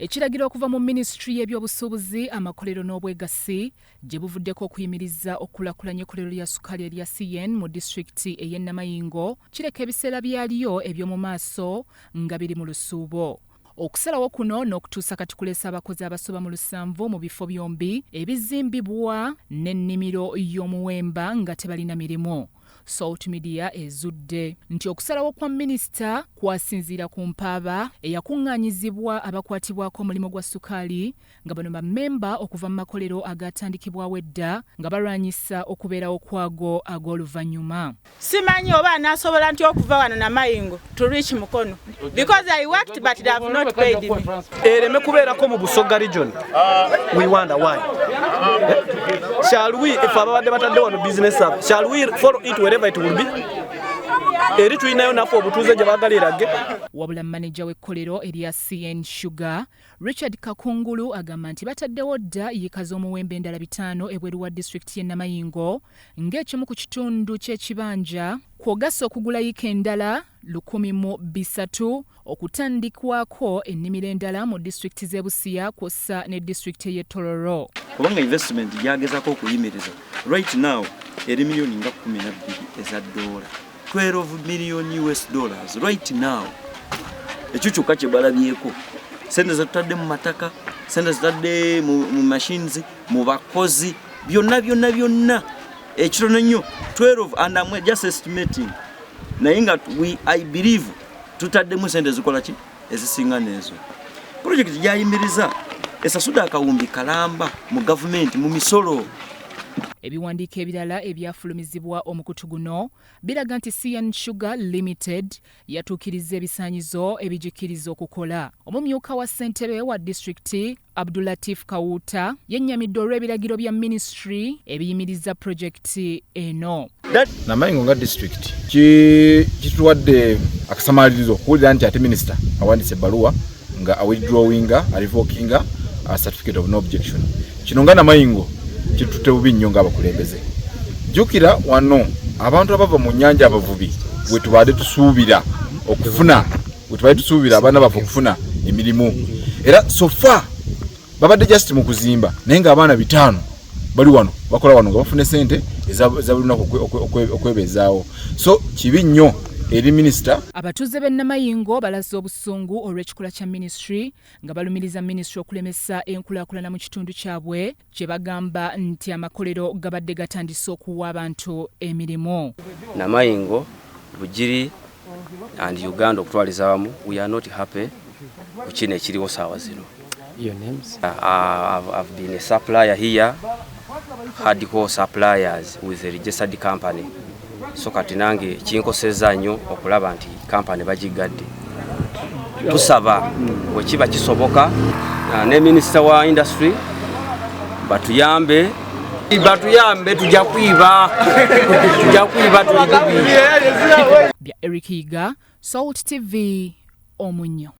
Ekiragiro okuva mu Ministry y'ebyobusuubuzi amakolero n'obwegassi gye buvuddeko okuyimiriza okulakulanya ekkolero lya ssukaali erya CN mu disitulikiti ey'e Namayingo kireka ebiseera byalyo eby'omu maaso nga biri mu lusuubo. Okusalawo kuno n'okutuusa kati kuleesa abakozi abasoba mu 7 mu bifo byombi ebizimbibwa n'ennimiro y'omuwemba nga tebalina mirimu. Salt Media ezudde nti okusalawo kwa minisita kwasinziira ku mpaaba eyakuŋŋaanyizibwa abakwatibwako omulimu gwa ssukaali nga bano bammemba okuva mu makolero agatandikibwawo edda nga balwanyisa okubeerawo kwago ag'oluvannyuma. Simanyi oba anaasobola nti okuva wano Namayingo to reach Mukono because I worked but they have not paid me. Ereme kubeerako mu Busoga region. We wonder why. Shall we, if ababadde batadde wano business up, shall we follow it wherever it will be? Eri tulinayo nafu obutuuze gye baagalirage. Wabula manager w'ekkolero erya CN Sugar Richard Kakungulu agamba nti bataddewo dda yiika z'omuwembe endala 5 ebweru wa disitulikiti y'e Namayingo ng'ekimu ku kitundu ky'ekibanja kw'ogasa okugula yiika endala 103 okutandikwako ennimiro endala mu disitulikiti z'e Busia kw'ossa ne disitulikiti y'e Tororo. Kubanga investment yagezaako okuyimiriza right now eri miliyoni nga 12 eza dola. 12 million US dollars right now. Ekyo kyokka kye balabyeko. Sente zatadde mu mataka, sente zatadde mu machines, mu bakozi, byonna. Ekitono nnyo 12 and I'm just estimating. Naye nga I believe tutaddemu sente zikola ki ezisinga nezo. Project gyayimiriza esasuda akawumbi kalamba mu government mu misolo. Ebiwandiiko ebirala ebyafulumizibwa omukutu guno biraga nti CN Sugar Limited yatuukiriza ebisaanyizo ebigikiriza okukola. Omumyuka wa ssentebe wa disitulikiti Abdulatif Kawuta yennyamidde olw'ebiragiro bya ministry ebiyimiriza projekiti eno. Namayingo nga disitulikiti kituwadde akasamalirizo okuwulira nti ate minisita awandiise ebbaluwa nga awithdrawinga revokinga certificate of no objection. Kino nga Namayingo kitute bubi nnyo ng'abakulembeze. Jjukira wano abantu abava mu nnyanja abavubi bwe tubadde tusuubira okufuna abaana baffe okufuna emirimu. Era sofa babadde just mu kuzimba naye ng'abaana 5 bali wano bakola wano nga bafune sente eza buli lunaku okwebeezaawo. So kibi nnyo eri minisita. Abatuuze b'e Namayingo balaze obusungu olw'ekikola kya ministry nga balumiriza ministry okulemesa enkulaakulana mu kitundu kyabwe kye bagamba nti amakolero gabadde gatandise okuwa abantu emirimu. Namayingo, Bugiri and Uganda okutwaliza awamu, we are not happy ku kino ekiriwo saawa zino. Your names? I've been a supplier here, hardcore suppliers with a registered company. So kati nange kinkoseza nnyo okulaba nti kampani bagigadde. Tusaba bwe kiba kisoboka ne minisita wa industry batuyambe tujja kwiba Bya Eric Higa, Salt TV, Omunyo.